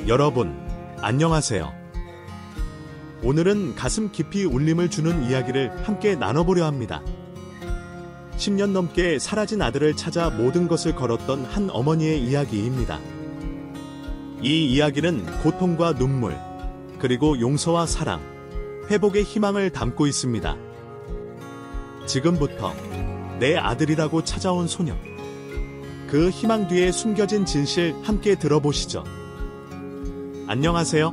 여러분, 안녕하세요. 오늘은 가슴 깊이 울림을 주는 이야기를 함께 나눠보려 합니다. 10년 넘게 사라진 아들을 찾아 모든 것을 걸었던 한 어머니의 이야기입니다. 이 이야기는 고통과 눈물, 그리고 용서와 사랑, 회복의 희망을 담고 있습니다. 지금부터 내 아들이라고 찾아온 소녀. 그 희망 뒤에 숨겨진 진실 함께 들어보시죠. 안녕하세요.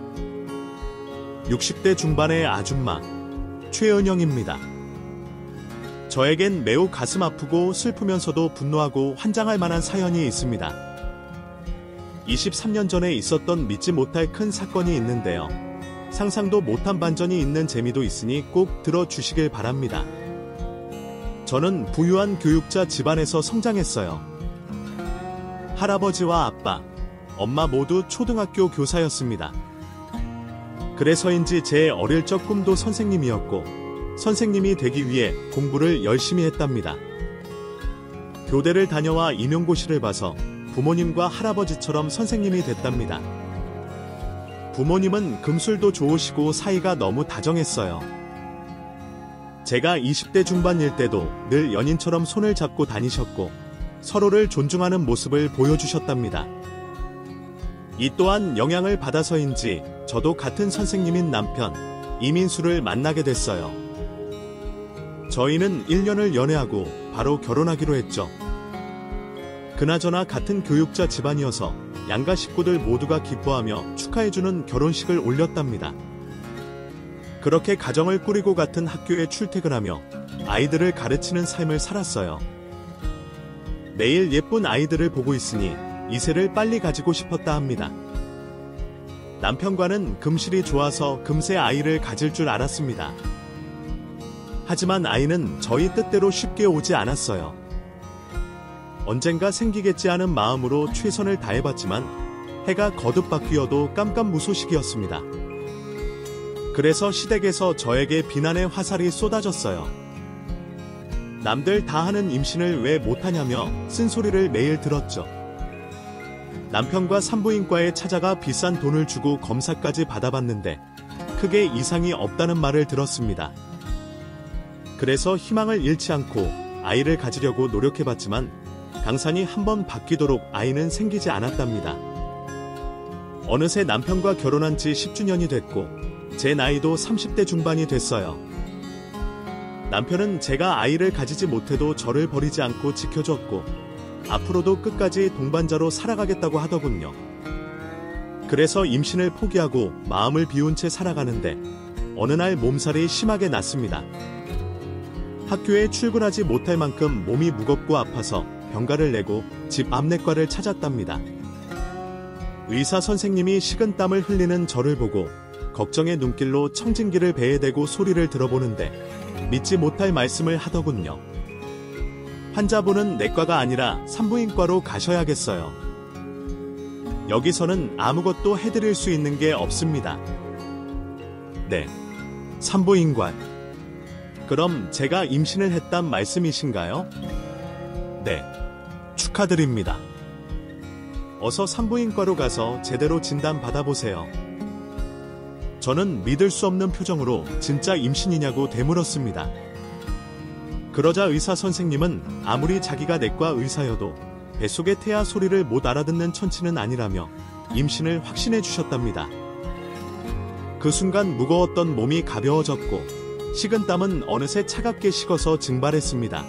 60대 중반의 아줌마, 최은영입니다. 저에겐 매우 가슴 아프고 슬프면서도 분노하고 환장할 만한 사연이 있습니다. 23년 전에 있었던 믿지 못할 큰 사건이 있는데요. 상상도 못한 반전이 있는 재미도 있으니 꼭 들어주시길 바랍니다. 저는 부유한 교육자 집안에서 성장했어요. 할아버지와 아빠, 엄마 모두 초등학교 교사였습니다. 그래서인지 제 어릴 적 꿈도 선생님이었고 선생님이 되기 위해 공부를 열심히 했답니다. 교대를 다녀와 임용고시를 봐서 부모님과 할아버지처럼 선생님이 됐답니다. 부모님은 금술도 좋으시고 사이가 너무 다정했어요. 제가 20대 중반일 때도 늘 연인처럼 손을 잡고 다니셨고 서로를 존중하는 모습을 보여주셨답니다. 이 또한 영향을 받아서인지 저도 같은 선생님인 남편 이민수를 만나게 됐어요. 저희는 1년을 연애하고 바로 결혼하기로 했죠. 그나저나 같은 교육자 집안이어서 양가 식구들 모두가 기뻐하며 축하해주는 결혼식을 올렸답니다. 그렇게 가정을 꾸리고 같은 학교에 출퇴근하며 아이들을 가르치는 삶을 살았어요. 매일 예쁜 아이들을 보고 있으니 이세를 빨리 가지고 싶었다 합니다. 남편과는 금실이 좋아서 금세 아이를 가질 줄 알았습니다. 하지만 아이는 저희 뜻대로 쉽게 오지 않았어요. 언젠가 생기겠지 하는 마음으로 최선을 다해봤지만 해가 거듭 바뀌어도 깜깜무소식이었습니다. 그래서 시댁에서 저에게 비난의 화살이 쏟아졌어요. 남들 다 하는 임신을 왜 못하냐며 쓴소리를 매일 들었죠. 남편과 산부인과에 찾아가 비싼 돈을 주고 검사까지 받아봤는데 크게 이상이 없다는 말을 들었습니다. 그래서 희망을 잃지 않고 아이를 가지려고 노력해봤지만 강산이 한번 바뀌도록 아이는 생기지 않았답니다. 어느새 남편과 결혼한 지 10주년이 됐고 제 나이도 30대 중반이 됐어요. 남편은 제가 아이를 가지지 못해도 저를 버리지 않고 지켜줬고 앞으로도 끝까지 동반자로 살아가겠다고 하더군요. 그래서 임신을 포기하고 마음을 비운 채 살아가는데 어느 날 몸살이 심하게 났습니다. 학교에 출근하지 못할 만큼 몸이 무겁고 아파서 병가를 내고 집 앞내과를 찾았답니다. 의사 선생님이 식은땀을 흘리는 저를 보고 걱정의 눈길로 청진기를 배에 대고 소리를 들어보는데 믿지 못할 말씀을 하더군요. 환자분은 내과가 아니라 산부인과로 가셔야겠어요. 여기서는 아무것도 해드릴 수 있는 게 없습니다. 네, 산부인과. 그럼 제가 임신을 했단 말씀이신가요? 네, 축하드립니다. 어서 산부인과로 가서 제대로 진단 받아보세요. 저는 믿을 수 없는 표정으로 진짜 임신이냐고 되물었습니다. 그러자 의사 선생님은 아무리 자기가 내과 의사여도 뱃속의 태아 소리를 못 알아듣는 천치는 아니라며 임신을 확신해 주셨답니다. 그 순간 무거웠던 몸이 가벼워졌고 식은땀은 어느새 차갑게 식어서 증발했습니다.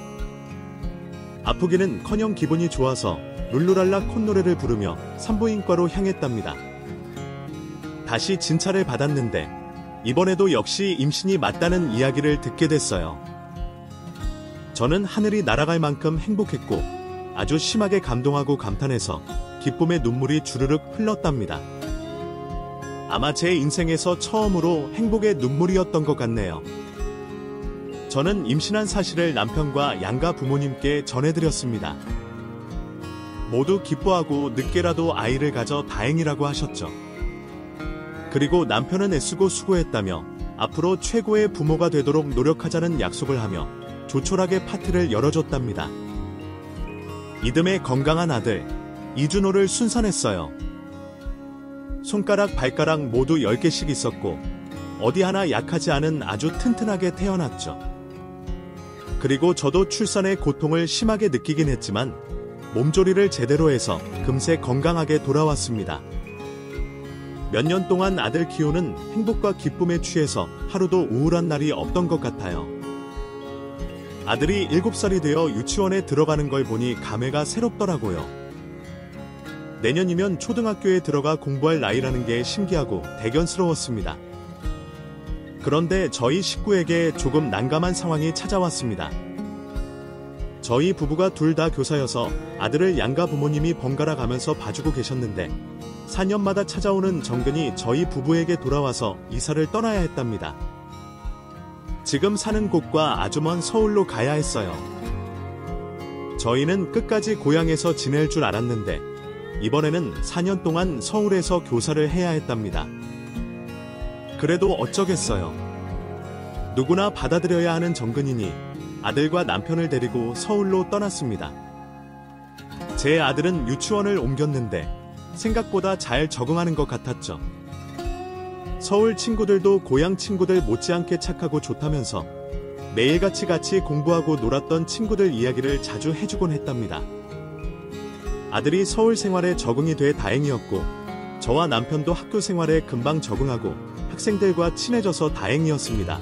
아프기는커녕 기분이 좋아서 룰루랄라 콧노래를 부르며 산부인과로 향했답니다. 다시 진찰을 받았는데 이번에도 역시 임신이 맞다는 이야기를 듣게 됐어요. 저는 하늘이 날아갈 만큼 행복했고 아주 심하게 감동하고 감탄해서 기쁨의 눈물이 주르륵 흘렀답니다. 아마 제 인생에서 처음으로 행복의 눈물이었던 것 같네요. 저는 임신한 사실을 남편과 양가 부모님께 전해드렸습니다. 모두 기뻐하고 늦게라도 아이를 가져 다행이라고 하셨죠. 그리고 남편은 애쓰고 수고했다며 앞으로 최고의 부모가 되도록 노력하자는 약속을 하며 조촐하게 파티를 열어줬답니다. 이듬해 건강한 아들 이준호를 순산했어요. 손가락, 발가락 모두 10개씩 있었고 어디 하나 약하지 않은 아주 튼튼하게 태어났죠. 그리고 저도 출산의 고통을 심하게 느끼긴 했지만 몸조리를 제대로 해서 금세 건강하게 돌아왔습니다. 몇 년 동안 아들 키우는 행복과 기쁨에 취해서 하루도 우울한 날이 없던 것 같아요. 아들이 7살이 되어 유치원에 들어가는 걸 보니 감회가 새롭더라고요. 내년이면 초등학교에 들어가 공부할 나이라는 게 신기하고 대견스러웠습니다. 그런데 저희 식구에게 조금 난감한 상황이 찾아왔습니다. 저희 부부가 둘 다 교사여서 아들을 양가 부모님이 번갈아 가면서 봐주고 계셨는데 4년마다 찾아오는 정근이 저희 부부에게 돌아와서 이사를 떠나야 했답니다. 지금 사는 곳과 아주 먼 서울로 가야 했어요. 저희는 끝까지 고향에서 지낼 줄 알았는데 이번에는 4년 동안 서울에서 교사를 해야 했답니다. 그래도 어쩌겠어요. 누구나 받아들여야 하는 정근이니 아들과 남편을 데리고 서울로 떠났습니다. 제 아들은 유치원을 옮겼는데 생각보다 잘 적응하는 것 같았죠. 서울 친구들도 고향 친구들 못지않게 착하고 좋다면서 매일같이 같이 공부하고 놀았던 친구들 이야기를 자주 해주곤 했답니다. 아들이 서울 생활에 적응이 돼 다행이었고 저와 남편도 학교 생활에 금방 적응하고 학생들과 친해져서 다행이었습니다.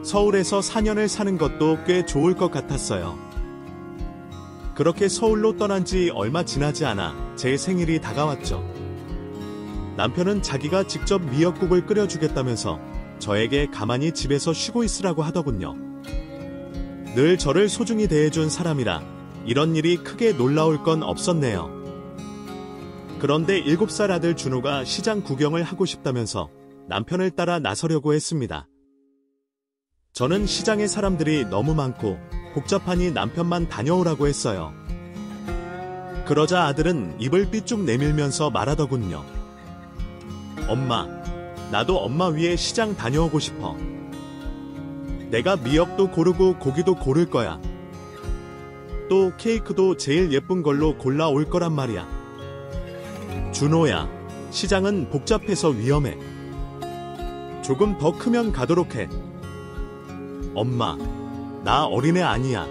서울에서 4년을 사는 것도 꽤 좋을 것 같았어요. 그렇게 서울로 떠난 지 얼마 지나지 않아 제 생일이 다가왔죠. 남편은 자기가 직접 미역국을 끓여주겠다면서 저에게 가만히 집에서 쉬고 있으라고 하더군요. 늘 저를 소중히 대해준 사람이라 이런 일이 크게 놀라울 건 없었네요. 그런데 7살 아들 준호가 시장 구경을 하고 싶다면서 남편을 따라 나서려고 했습니다. 저는 시장에 사람들이 너무 많고 복잡하니 남편만 다녀오라고 했어요. 그러자 아들은 입을 삐쭉 내밀면서 말하더군요. 엄마, 나도 엄마 위에 시장 다녀오고 싶어. 내가 미역도 고르고 고기도 고를 거야. 또 케이크도 제일 예쁜 걸로 골라올 거란 말이야. 준호야, 시장은 복잡해서 위험해. 조금 더 크면 가도록 해. 엄마, 나 어린애 아니야.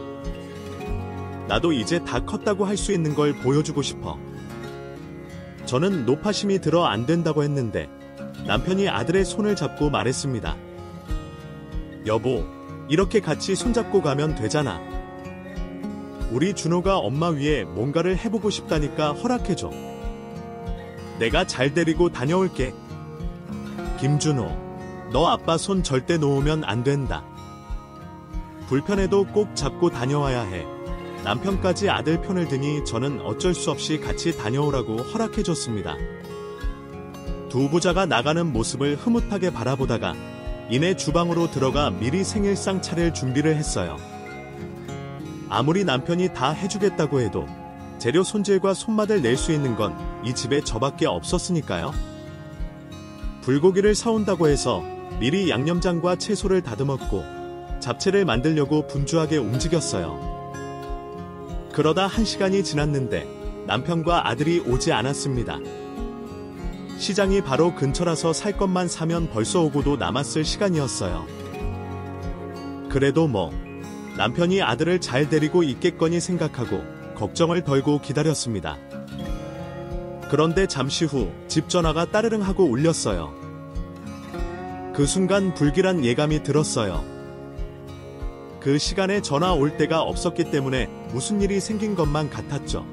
나도 이제 다 컸다고 할 수 있는 걸 보여주고 싶어. 저는 노파심이 들어 안 된다고 했는데 남편이 아들의 손을 잡고 말했습니다. 여보, 이렇게 같이 손잡고 가면 되잖아. 우리 준호가 엄마 위에 뭔가를 해보고 싶다니까 허락해줘. 내가 잘 데리고 다녀올게. 김준호, 너 아빠 손 절대 놓으면 안 된다. 불편해도 꼭 잡고 다녀와야 해. 남편까지 아들 편을 드니 저는 어쩔 수 없이 같이 다녀오라고 허락해줬습니다. 두 부자가 나가는 모습을 흐뭇하게 바라보다가 이내 주방으로 들어가 미리 생일상 차릴 준비를 했어요. 아무리 남편이 다 해주겠다고 해도 재료 손질과 손맛을 낼 수 있는 건 이 집에 저밖에 없었으니까요. 불고기를 사온다고 해서 미리 양념장과 채소를 다듬었고 잡채를 만들려고 분주하게 움직였어요. 그러다 1시간이 지났는데 남편과 아들이 오지 않았습니다. 시장이 바로 근처라서 살 것만 사면 벌써 오고도 남았을 시간이었어요. 그래도 남편이 아들을 잘 데리고 있겠거니 생각하고 걱정을 덜고 기다렸습니다. 그런데 잠시 후 집 전화가 따르릉 하고 울렸어요. 그 순간 불길한 예감이 들었어요. 그 시간에 전화 올 데가 없었기 때문에 무슨 일이 생긴 것만 같았죠.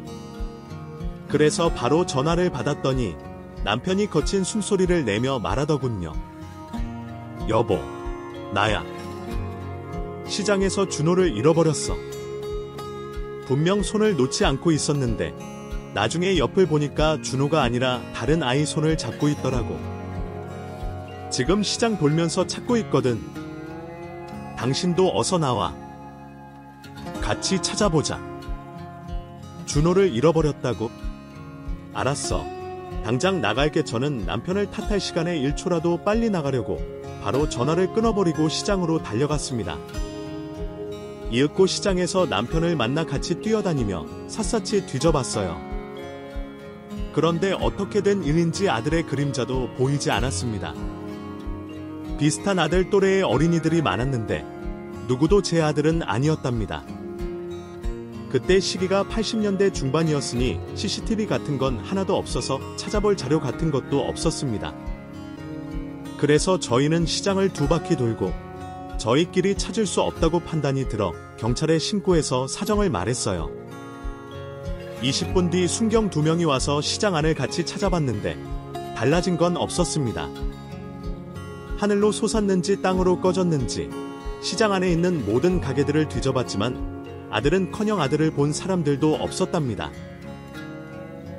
그래서 바로 전화를 받았더니 남편이 거친 숨소리를 내며 말하더군요. 여보, 나야. 시장에서 준호를 잃어버렸어. 분명 손을 놓지 않고 있었는데 나중에 옆을 보니까 준호가 아니라 다른 아이 손을 잡고 있더라고. 지금 시장 돌면서 찾고 있거든. 당신도 어서 나와. 같이 찾아보자. 준호를 잃어버렸다고? 알았어. 당장 나갈게. 저는 남편을 탓할 시간에 1초라도 빨리 나가려고 바로 전화를 끊어버리고 시장으로 달려갔습니다. 이윽고 시장에서 남편을 만나 같이 뛰어다니며 샅샅이 뒤져봤어요. 그런데 어떻게 된 일인지 아들의 그림자도 보이지 않았습니다. 비슷한 아들 또래의 어린이들이 많았는데 누구도 제 아들은 아니었답니다. 그때 시기가 80년대 중반이었으니 CCTV 같은 건 하나도 없어서 찾아볼 자료 같은 것도 없었습니다. 그래서 저희는 시장을 2바퀴 돌고 저희끼리 찾을 수 없다고 판단이 들어 경찰에 신고해서 사정을 말했어요. 20분 뒤 순경 2명이 와서 시장 안을 같이 찾아봤는데 달라진 건 없었습니다. 하늘로 솟았는지 땅으로 꺼졌는지 시장 안에 있는 모든 가게들을 뒤져봤지만 아들은커녕 아들을 본 사람들도 없었답니다.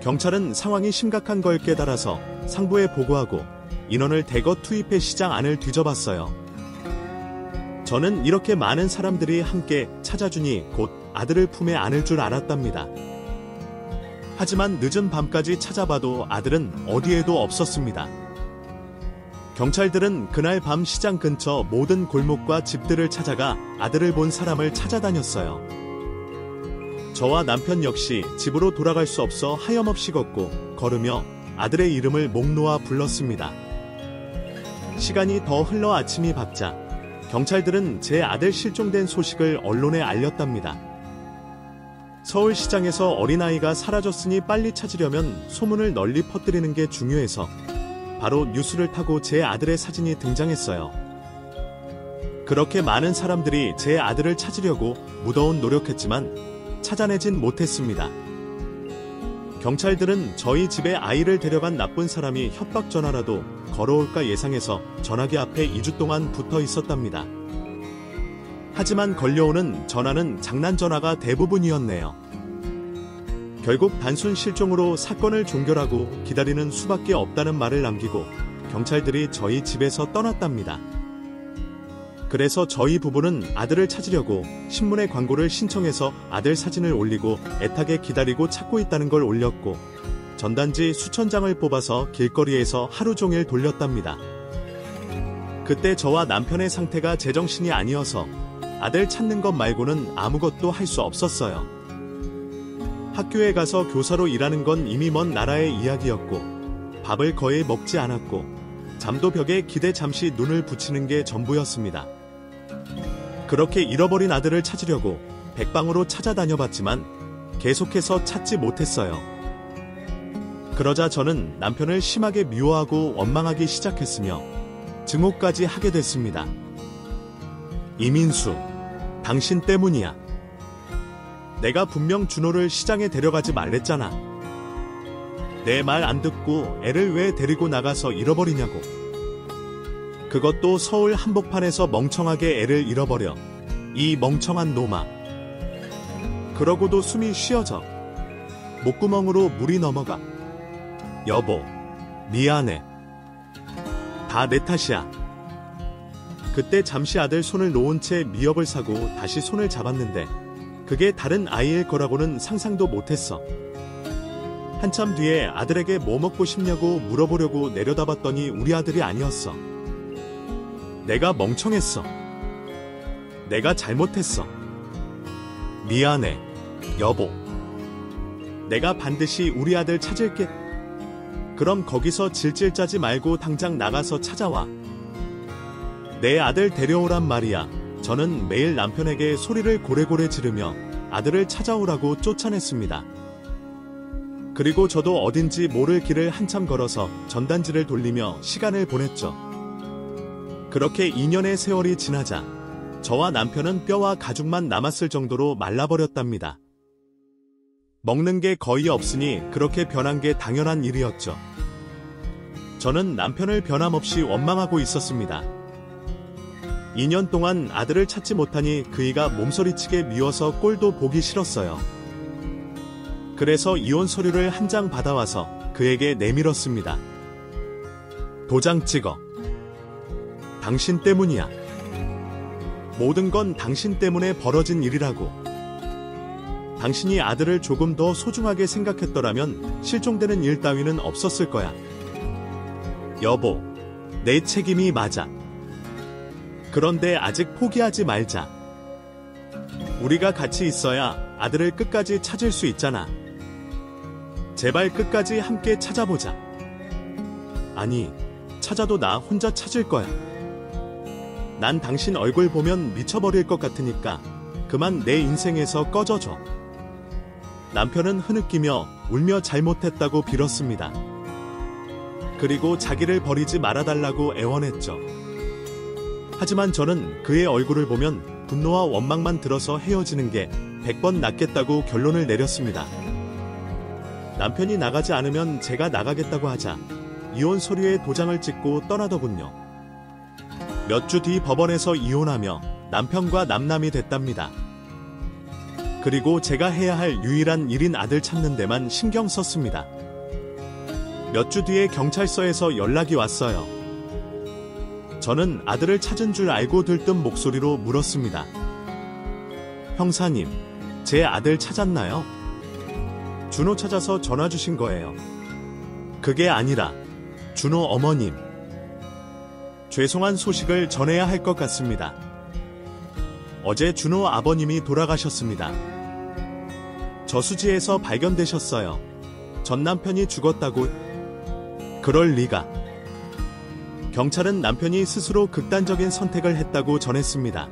경찰은 상황이 심각한 걸 깨달아서 상부에 보고하고 인원을 대거 투입해 시장 안을 뒤져봤어요. 저는 이렇게 많은 사람들이 함께 찾아주니 곧 아들을 품에 안을 줄 알았답니다. 하지만 늦은 밤까지 찾아봐도 아들은 어디에도 없었습니다. 경찰들은 그날 밤 시장 근처 모든 골목과 집들을 찾아가 아들을 본 사람을 찾아다녔어요. 저와 남편 역시 집으로 돌아갈 수 없어 하염없이 걸으며 아들의 이름을 목 놓아 불렀습니다. 시간이 더 흘러 아침이 밝자 경찰들은 제 아들 실종된 소식을 언론에 알렸답니다. 서울시장에서 어린아이가 사라졌으니 빨리 찾으려면 소문을 널리 퍼뜨리는 게 중요해서 바로 뉴스를 타고 제 아들의 사진이 등장했어요. 그렇게 많은 사람들이 제 아들을 찾으려고 무더운 노력했지만 찾아내진 못했습니다. 경찰들은 저희 집에 아이를 데려간 나쁜 사람이 협박 전화라도 걸어올까 예상해서 전화기 앞에 2주 동안 붙어 있었답니다. 하지만 걸려오는 전화는 장난 전화가 대부분이었네요. 결국 단순 실종으로 사건을 종결하고 기다리는 수밖에 없다는 말을 남기고 경찰들이 저희 집에서 떠났답니다. 그래서 저희 부부는 아들을 찾으려고 신문에 광고를 신청해서 아들 사진을 올리고 애타게 기다리고 찾고 있다는 걸 올렸고 전단지 수천 장을 뽑아서 길거리에서 하루 종일 돌렸답니다. 그때 저와 남편의 상태가 제정신이 아니어서 아들 찾는 것 말고는 아무것도 할 수 없었어요. 학교에 가서 교사로 일하는 건 이미 먼 나라의 이야기였고 밥을 거의 먹지 않았고 잠도 벽에 기대 잠시 눈을 붙이는 게 전부였습니다. 그렇게 잃어버린 아들을 찾으려고 백방으로 찾아다녀봤지만 계속해서 찾지 못했어요. 그러자 저는 남편을 심하게 미워하고 원망하기 시작했으며 증오까지 하게 됐습니다. 이민수, 당신 때문이야. 내가 분명 준호를 시장에 데려가지 말랬잖아. 내 말 안 듣고 애를 왜 데리고 나가서 잃어버리냐고. 그것도 서울 한복판에서 멍청하게 애를 잃어버려. 이 멍청한 놈아. 그러고도 숨이 쉬어져. 목구멍으로 물이 넘어가. 여보, 미안해. 다 내 탓이야. 그때 잠시 아들 손을 놓은 채 미역을 사고 다시 손을 잡았는데 그게 다른 아이일 거라고는 상상도 못했어. 한참 뒤에 아들에게 뭐 먹고 싶냐고 물어보려고 내려다봤더니 우리 아들이 아니었어. 내가 멍청했어. 내가 잘못했어. 미안해, 여보. 내가 반드시 우리 아들 찾을게. 그럼 거기서 질질 짜지 말고 당장 나가서 찾아와. 내 아들 데려오란 말이야. 저는 매일 남편에게 소리를 고래고래 지르며 아들을 찾아오라고 쫓아냈습니다. 그리고 저도 어딘지 모를 길을 한참 걸어서 전단지를 돌리며 시간을 보냈죠. 그렇게 2년의 세월이 지나자 저와 남편은 뼈와 가죽만 남았을 정도로 말라버렸답니다. 먹는 게 거의 없으니 그렇게 변한 게 당연한 일이었죠. 저는 남편을 변함없이 원망하고 있었습니다. 2년 동안 아들을 찾지 못하니 그이가 몸서리치게 미워서 꼴도 보기 싫었어요. 그래서 이혼 서류를 한 장 받아와서 그에게 내밀었습니다. 도장 찍어. 당신 때문이야. 모든 건 당신 때문에 벌어진 일이라고. 당신이 아들을 조금 더 소중하게 생각했더라면 실종되는 일 따위는 없었을 거야. 여보, 내 책임이 맞아. 그런데 아직 포기하지 말자. 우리가 같이 있어야 아들을 끝까지 찾을 수 있잖아. 제발 끝까지 함께 찾아보자. 아니, 찾아도 나 혼자 찾을 거야. 난 당신 얼굴 보면 미쳐버릴 것 같으니까 그만 내 인생에서 꺼져줘. 남편은 흐느끼며 울며 잘못했다고 빌었습니다. 그리고 자기를 버리지 말아달라고 애원했죠. 하지만 저는 그의 얼굴을 보면 분노와 원망만 들어서 헤어지는 게 100번 낫겠다고 결론을 내렸습니다. 남편이 나가지 않으면 제가 나가겠다고 하자 이혼 서류에 도장을 찍고 떠나더군요. 몇 주 뒤 법원에서 이혼하며 남편과 남남이 됐답니다. 그리고 제가 해야 할 유일한 일인 아들 찾는 데만 신경 썼습니다. 몇 주 뒤에 경찰서에서 연락이 왔어요. 저는 아들을 찾은 줄 알고 들뜬 목소리로 물었습니다. 형사님, 제 아들 찾았나요? 준호 찾아서 전화 주신 거예요. 그게 아니라 준호 어머님. 죄송한 소식을 전해야 할 것 같습니다. 어제 준호 아버님이 돌아가셨습니다. 저수지에서 발견되셨어요. 전 남편이 죽었다고. 그럴 리가. 경찰은 남편이 스스로 극단적인 선택을 했다고 전했습니다.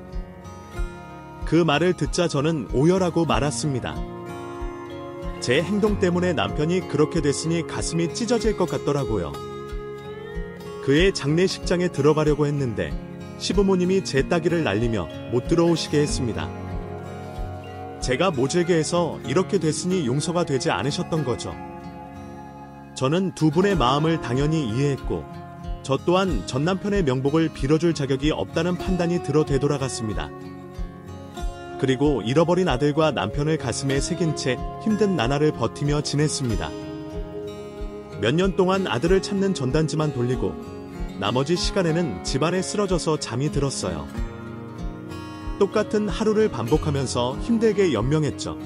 그 말을 듣자 저는 오열하고 말았습니다. 제 행동 때문에 남편이 그렇게 됐으니 가슴이 찢어질 것 같더라고요. 그의 장례식장에 들어가려고 했는데 시부모님이 제 따귀를 날리며 못 들어오시게 했습니다. 제가 모질게 해서 이렇게 됐으니 용서가 되지 않으셨던 거죠. 저는 두 분의 마음을 당연히 이해했고 저 또한 전 남편의 명복을 빌어줄 자격이 없다는 판단이 들어 되돌아갔습니다. 그리고 잃어버린 아들과 남편을 가슴에 새긴 채 힘든 나날을 버티며 지냈습니다. 몇 년 동안 아들을 찾는 전단지만 돌리고 나머지 시간에는 집안에 쓰러져서 잠이 들었어요. 똑같은 하루를 반복하면서 힘들게 연명했죠.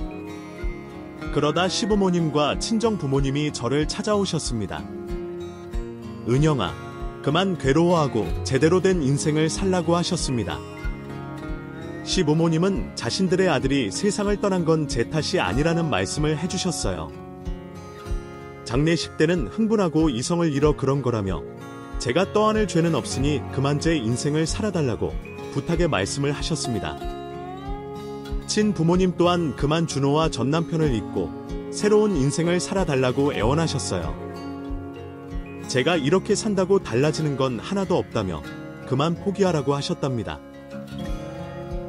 그러다 시부모님과 친정부모님이 저를 찾아오셨습니다. 은영아, 그만 괴로워하고 제대로 된 인생을 살라고 하셨습니다. 시부모님은 자신들의 아들이 세상을 떠난 건 제 탓이 아니라는 말씀을 해주셨어요. 장례식 때는 흥분하고 이성을 잃어 그런 거라며 제가 떠안을 죄는 없으니 그만 제 인생을 살아달라고 부탁의 말씀을 하셨습니다. 친부모님 또한 그만 준호와 전 남편을 잊고 새로운 인생을 살아달라고 애원하셨어요. 제가 이렇게 산다고 달라지는 건 하나도 없다며 그만 포기하라고 하셨답니다.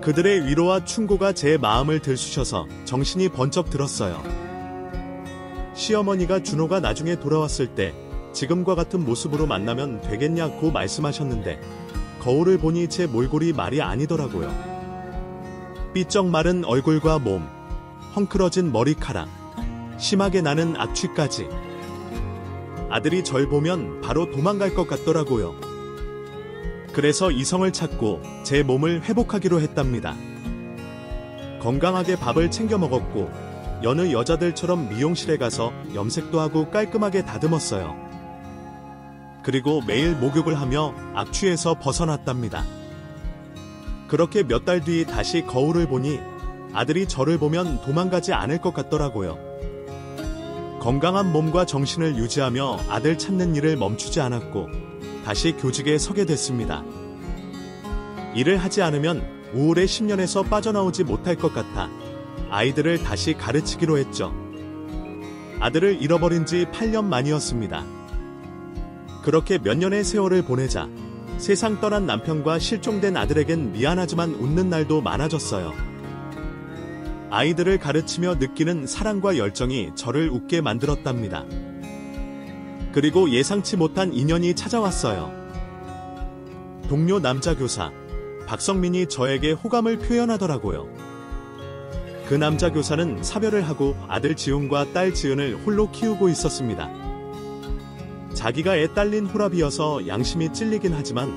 그들의 위로와 충고가 제 마음을 들쑤셔서 정신이 번쩍 들었어요. 시어머니가 준호가 나중에 돌아왔을 때 지금과 같은 모습으로 만나면 되겠냐고 말씀하셨는데 거울을 보니 제 몰골이 말이 아니더라고요. 삐쩍 마른 얼굴과 몸, 헝클어진 머리카락, 심하게 나는 악취까지. 아들이 절 보면 바로 도망갈 것 같더라고요. 그래서 이성을 찾고 제 몸을 회복하기로 했답니다. 건강하게 밥을 챙겨 먹었고 여느 여자들처럼 미용실에 가서 염색도 하고 깔끔하게 다듬었어요. 그리고 매일 목욕을 하며 악취에서 벗어났답니다. 그렇게 몇 달 뒤 다시 거울을 보니 아들이 저를 보면 도망가지 않을 것 같더라고요. 건강한 몸과 정신을 유지하며 아들 찾는 일을 멈추지 않았고 다시 교직에 서게 됐습니다. 일을 하지 않으면 우울의 10년에서 빠져나오지 못할 것 같아 아이들을 다시 가르치기로 했죠. 아들을 잃어버린 지 8년 만이었습니다. 그렇게 몇 년의 세월을 보내자 세상 떠난 남편과 실종된 아들에겐 미안하지만 웃는 날도 많아졌어요. 아이들을 가르치며 느끼는 사랑과 열정이 저를 웃게 만들었답니다. 그리고 예상치 못한 인연이 찾아왔어요. 동료 남자 교사 박성민이 저에게 호감을 표현하더라고요. 그 남자 교사는 사별을 하고 아들 지훈과 딸 지은을 홀로 키우고 있었습니다. 자기가 애 딸린 호랍이어서 양심이 찔리긴 하지만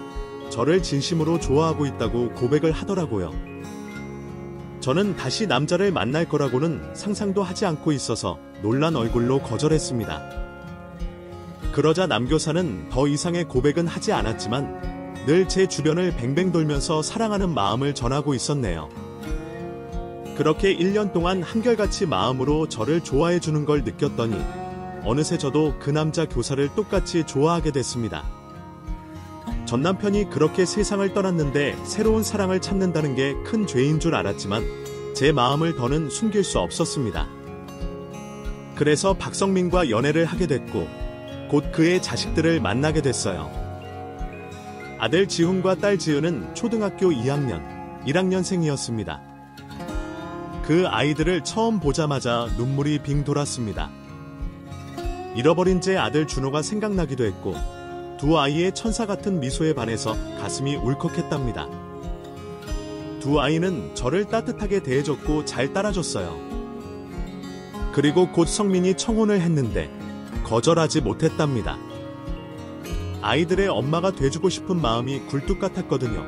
저를 진심으로 좋아하고 있다고 고백을 하더라고요. 저는 다시 남자를 만날 거라고는 상상도 하지 않고 있어서 놀란 얼굴로 거절했습니다. 그러자 남 교사는 더 이상의 고백은 하지 않았지만 늘 제 주변을 뱅뱅 돌면서 사랑하는 마음을 전하고 있었네요. 그렇게 1년 동안 한결같이 마음으로 저를 좋아해 주는 걸 느꼈더니 어느새 저도 그 남자 교사를 똑같이 좋아하게 됐습니다. 전 남편이 그렇게 세상을 떠났는데 새로운 사랑을 찾는다는 게 큰 죄인 줄 알았지만 제 마음을 더는 숨길 수 없었습니다. 그래서 박성민과 연애를 하게 됐고 곧 그의 자식들을 만나게 됐어요. 아들 지훈과 딸 지은은 초등학교 2학년, 1학년생이었습니다. 그 아이들을 처음 보자마자 눈물이 빙 돌았습니다. 잃어버린 제 아들 준호가 생각나기도 했고 두 아이의 천사 같은 미소에 반해서 가슴이 울컥했답니다. 두 아이는 저를 따뜻하게 대해줬고 잘 따라줬어요. 그리고 곧 성민이 청혼을 했는데 거절하지 못했답니다. 아이들의 엄마가 돼주고 싶은 마음이 굴뚝 같았거든요.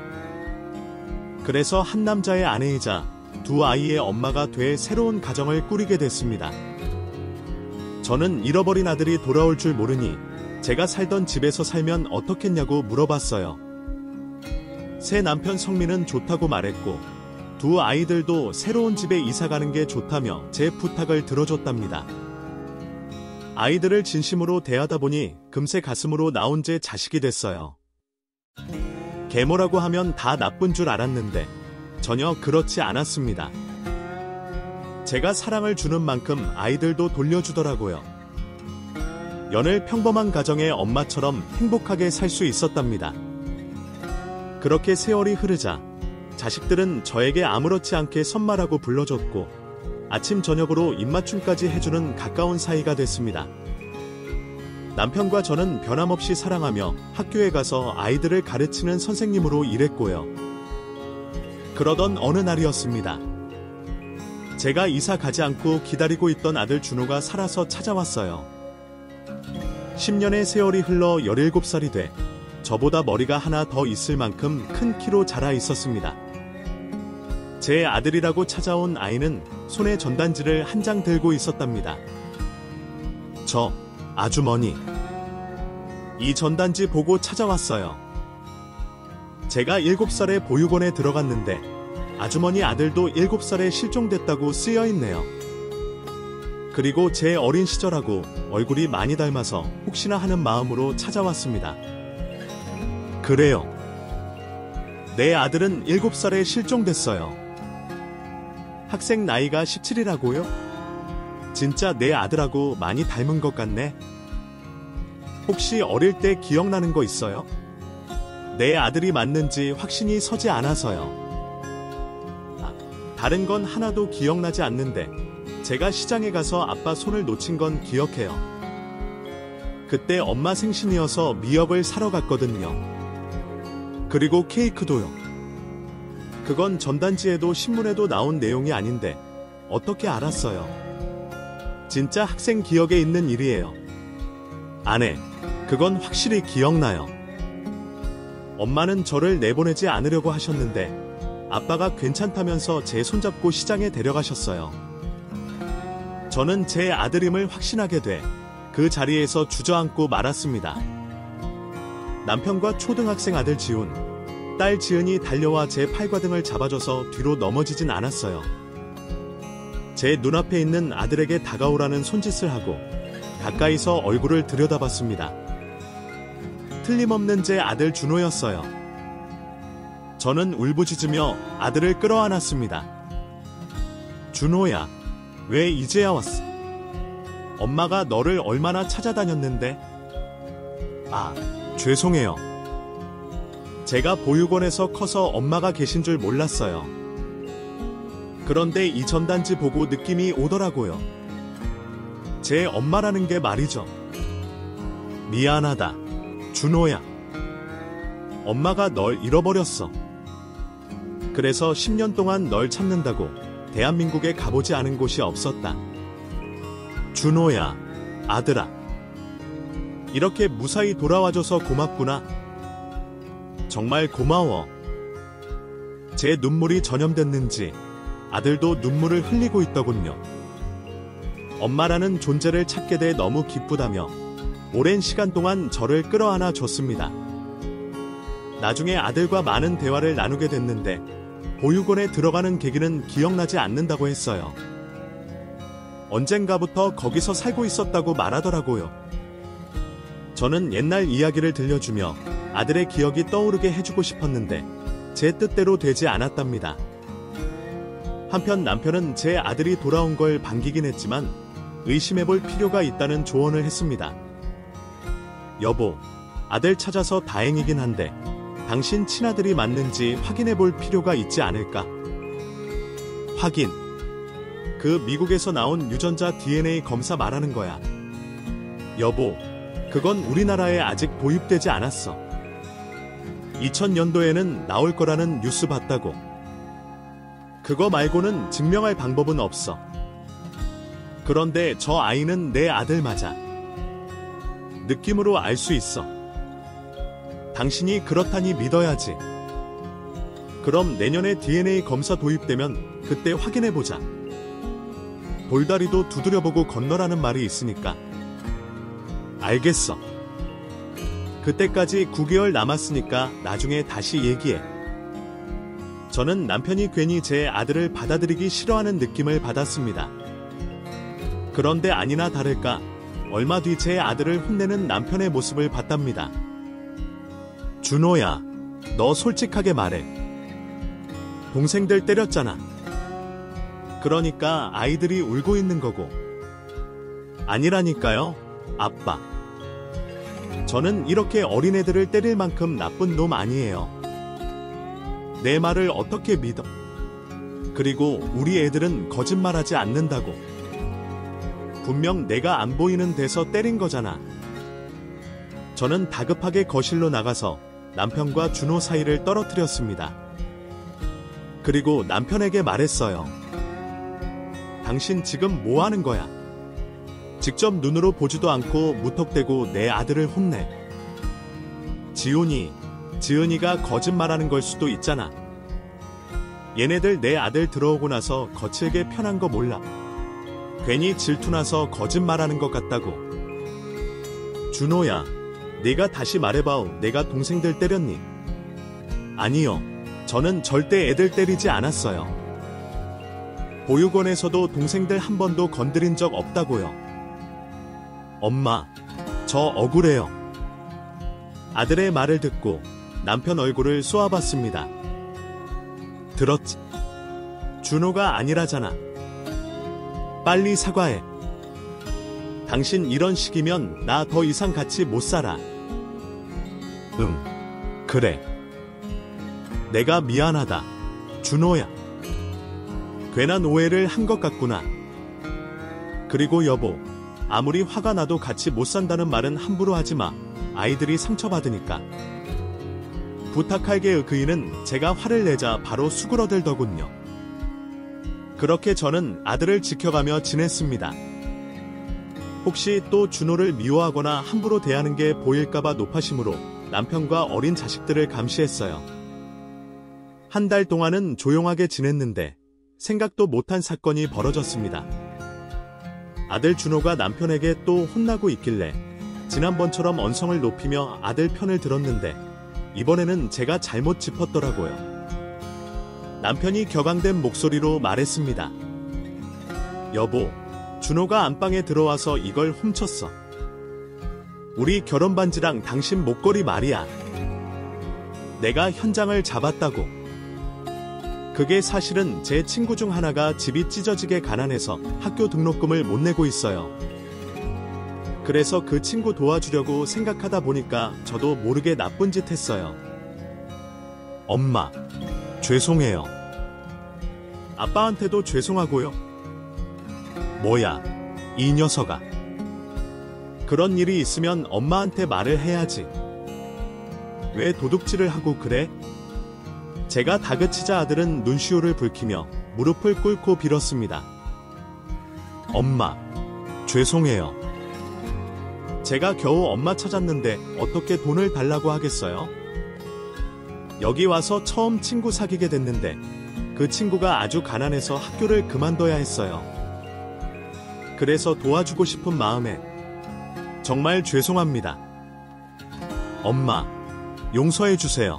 그래서 한 남자의 아내이자 두 아이의 엄마가 돼 새로운 가정을 꾸리게 됐습니다. 저는 잃어버린 아들이 돌아올 줄 모르니 제가 살던 집에서 살면 어떻겠냐고 물어봤어요. 새 남편 성민은 좋다고 말했고 두 아이들도 새로운 집에 이사가는 게 좋다며 제 부탁을 들어줬답니다. 아이들을 진심으로 대하다 보니 금세 가슴으로 나온 제 자식이 됐어요. 계모라고 하면 다 나쁜 줄 알았는데 전혀 그렇지 않았습니다. 제가 사랑을 주는 만큼 아이들도 돌려주더라고요. 연을 평범한 가정의 엄마처럼 행복하게 살 수 있었답니다. 그렇게 세월이 흐르자 자식들은 저에게 아무렇지 않게 선마라고 불러줬고 아침 저녁으로 입맞춤까지 해주는 가까운 사이가 됐습니다. 남편과 저는 변함없이 사랑하며 학교에 가서 아이들을 가르치는 선생님으로 일했고요. 그러던 어느 날이었습니다. 제가 이사 가지 않고 기다리고 있던 아들 준호가 살아서 찾아왔어요. 10년의 세월이 흘러 17살이 돼 저보다 머리가 하나 더 있을 만큼 큰 키로 자라 있었습니다. 제 아들이라고 찾아온 아이는 손에 전단지를 한 장 들고 있었답니다. 저 아주머니. 이 전단지 보고 찾아왔어요. 제가 7살에 보육원에 들어갔는데 아주머니 아들도 7살에 실종됐다고 쓰여있네요. 그리고 제 어린 시절하고 얼굴이 많이 닮아서 혹시나 하는 마음으로 찾아왔습니다. 그래요. 내 아들은 7살에 실종됐어요. 학생 나이가 17이라고요? 진짜 내 아들하고 많이 닮은 것 같네. 혹시 어릴 때 기억나는 거 있어요? 내 아들이 맞는지 확신이 서지 않아서요. 다른 건 하나도 기억나지 않는데 제가 시장에 가서 아빠 손을 놓친 건 기억해요. 그때 엄마 생신이어서 미역을 사러 갔거든요. 그리고 케이크도요. 그건 전단지에도 신문에도 나온 내용이 아닌데 어떻게 알았어요? 진짜 학생 기억에 있는 일이에요. 아내, 그건 확실히 기억나요. 엄마는 저를 내보내지 않으려고 하셨는데 아빠가 괜찮다면서 제 손잡고 시장에 데려가셨어요. 저는 제 아들임을 확신하게 돼 그 자리에서 주저앉고 말았습니다. 남편과 초등학생 아들 지훈, 딸 지은이 달려와 제 팔과 등을 잡아줘서 뒤로 넘어지진 않았어요. 제 눈앞에 있는 아들에게 다가오라는 손짓을 하고 가까이서 얼굴을 들여다봤습니다. 틀림없는 제 아들 준호였어요. 저는 울부짖으며 아들을 끌어안았습니다. 준호야, 왜 이제야 왔어? 엄마가 너를 얼마나 찾아다녔는데? 아, 죄송해요. 제가 보육원에서 커서 엄마가 계신 줄 몰랐어요. 그런데 이 전단지 보고 느낌이 오더라고요. 제 엄마라는 게 말이죠. 미안하다, 준호야. 엄마가 널 잃어버렸어. 그래서 10년 동안 널 찾는다고 대한민국에 가보지 않은 곳이 없었다. 준호야, 아들아. 이렇게 무사히 돌아와줘서 고맙구나. 정말 고마워. 제 눈물이 전염됐는지 아들도 눈물을 흘리고 있더군요. 엄마라는 존재를 찾게 돼 너무 기쁘다며 오랜 시간 동안 저를 끌어안아 줬습니다. 나중에 아들과 많은 대화를 나누게 됐는데 보육원에 들어가는 계기는 기억나지 않는다고 했어요. 언젠가부터 거기서 살고 있었다고 말하더라고요. 저는 옛날 이야기를 들려주며 아들의 기억이 떠오르게 해주고 싶었는데 제 뜻대로 되지 않았답니다. 한편 남편은 제 아들이 돌아온 걸 반기긴 했지만 의심해볼 필요가 있다는 조언을 했습니다. 여보, 아들 찾아서 다행이긴 한데 당신 친아들이 맞는지 확인해볼 필요가 있지 않을까? 확인. 그 미국에서 나온 유전자 DNA 검사 말하는 거야. 여보, 그건 우리나라에 아직 도입되지 않았어. 2000년도에는 나올 거라는 뉴스 봤다고. 그거 말고는 증명할 방법은 없어. 그런데 저 아이는 내 아들 맞아. 느낌으로 알 수 있어. 당신이 그렇다니 믿어야지. 그럼 내년에 DNA 검사 도입되면 그때 확인해보자. 돌다리도 두드려보고 건너라는 말이 있으니까. 알겠어. 그때까지 9개월 남았으니까 나중에 다시 얘기해. 저는 남편이 괜히 제 아들을 받아들이기 싫어하는 느낌을 받았습니다. 그런데 아니나 다를까 얼마 뒤 제 아들을 혼내는 남편의 모습을 봤답니다. 준호야, 너 솔직하게 말해. 동생들 때렸잖아. 그러니까 아이들이 울고 있는 거고. 아니라니까요, 아빠. 저는 이렇게 어린애들을 때릴 만큼 나쁜 놈 아니에요. 내 말을 어떻게 믿어? 그리고 우리 애들은 거짓말하지 않는다고. 분명 내가 안 보이는 데서 때린 거잖아. 저는 다급하게 거실로 나가서 남편과 준호 사이를 떨어뜨렸습니다. 그리고 남편에게 말했어요. 당신 지금 뭐 하는 거야? 직접 눈으로 보지도 않고 무턱대고 내 아들을 혼내. 지은이가 거짓말하는 걸 수도 있잖아. 얘네들 내 아들 들어오고 나서 거칠게 편한 거 몰라. 괜히 질투나서 거짓말하는 것 같다고. 준호야, 네가 다시 말해봐오. 내가 동생들 때렸니? 아니요. 저는 절대 애들 때리지 않았어요. 보육원에서도 동생들 한 번도 건드린 적 없다고요. 엄마, 저 억울해요. 아들의 말을 듣고 남편 얼굴을 쏘아봤습니다. 들었지? 준호가 아니라잖아. 빨리 사과해. 당신 이런 식이면 나 더 이상 같이 못 살아. 그래. 내가 미안하다. 준호야. 괜한 오해를 한 것 같구나. 그리고 여보, 아무리 화가 나도 같이 못 산다는 말은 함부로 하지 마. 아이들이 상처받으니까. 부탁할게. 그이는 제가 화를 내자 바로 수그러들더군요. 그렇게 저는 아들을 지켜가며 지냈습니다. 혹시 또 준호를 미워하거나 함부로 대하는 게 보일까봐 노파심으로 남편과 어린 자식들을 감시했어요. 한 달 동안은 조용하게 지냈는데 생각도 못한 사건이 벌어졌습니다. 아들 준호가 남편에게 또 혼나고 있길래 지난번처럼 언성을 높이며 아들 편을 들었는데 이번에는 제가 잘못 짚었더라고요. 남편이 격앙된 목소리로 말했습니다. 여보, 준호가 안방에 들어와서 이걸 훔쳤어. 우리 결혼 반지랑 당신 목걸이 말이야. 내가 현장을 잡았다고. 그게 사실은 제 친구 중 하나가 집이 찢어지게 가난해서 학교 등록금을 못 내고 있어요. 그래서 그 친구 도와주려고 생각하다 보니까 저도 모르게 나쁜 짓 했어요. 엄마, 죄송해요. 아빠한테도 죄송하고요. 뭐야, 이 녀석아. 그런 일이 있으면 엄마한테 말을 해야지. 왜 도둑질을 하고 그래? 제가 다그치자 아들은 눈시울을 붉히며 무릎을 꿇고 빌었습니다. 엄마, 죄송해요. 제가 겨우 엄마 찾았는데 어떻게 돈을 달라고 하겠어요? 여기 와서 처음 친구 사귀게 됐는데 그 친구가 아주 가난해서 학교를 그만둬야 했어요. 그래서 도와주고 싶은 마음에 정말 죄송합니다. 엄마, 용서해주세요.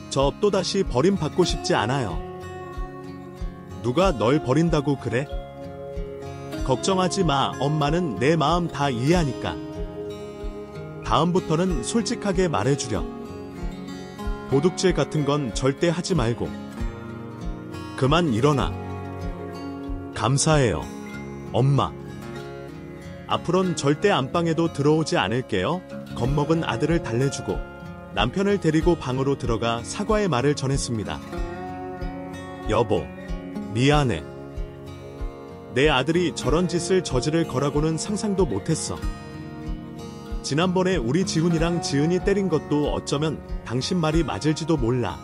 저 또다시 버림받고 싶지 않아요. 누가 널 버린다고 그래? 걱정하지 마. 엄마는 내 마음 다 이해하니까. 다음부터는 솔직하게 말해주려. 도둑질 같은 건 절대 하지 말고. 그만 일어나. 감사해요, 엄마. 앞으론 절대 안방에도 들어오지 않을게요. 겁먹은 아들을 달래주고 남편을 데리고 방으로 들어가 사과의 말을 전했습니다. 여보, 미안해. 내 아들이 저런 짓을 저지를 거라고는 상상도 못했어. 지난번에 우리 지훈이랑 지은이 때린 것도 어쩌면 당신 말이 맞을지도 몰라.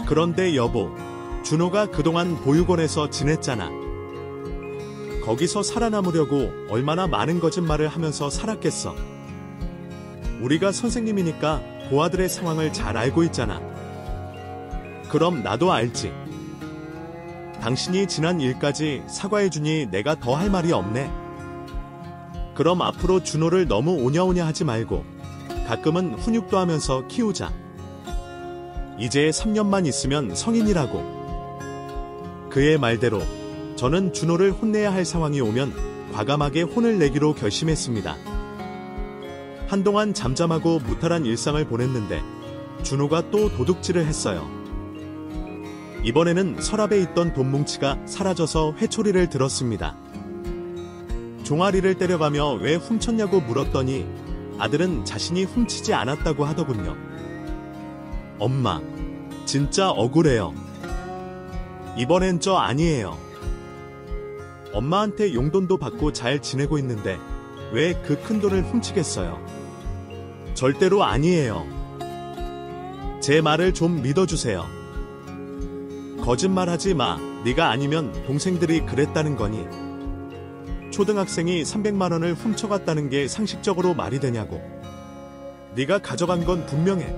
그런데 여보, 준호가 그동안 보육원에서 지냈잖아. 거기서 살아남으려고 얼마나 많은 거짓말을 하면서 살았겠어. 우리가 선생님이니까 그 아들의 상황을 잘 알고 있잖아. 그럼 나도 알지. 당신이 지난 일까지 사과해주니 내가 더 할 말이 없네. 그럼 앞으로 준호를 너무 오냐오냐 하지 말고 가끔은 훈육도 하면서 키우자. 이제 3년만 있으면 성인이라고. 그의 말대로 저는 준호를 혼내야 할 상황이 오면 과감하게 혼을 내기로 결심했습니다. 한동안 잠잠하고 무탈한 일상을 보냈는데 준호가 또 도둑질을 했어요. 이번에는 서랍에 있던 돈 뭉치가 사라져서 회초리를 들었습니다. 종아리를 때려가며 왜 훔쳤냐고 물었더니 아들은 자신이 훔치지 않았다고 하더군요. 엄마, 진짜 억울해요. 이번엔 저 아니에요. 엄마한테 용돈도 받고 잘 지내고 있는데 왜 그 큰 돈을 훔치겠어요? 절대로 아니에요. 제 말을 좀 믿어주세요. 거짓말하지 마. 네가 아니면 동생들이 그랬다는 거니. 초등학생이 300만 원을 훔쳐갔다는 게 상식적으로 말이 되냐고. 네가 가져간 건 분명해.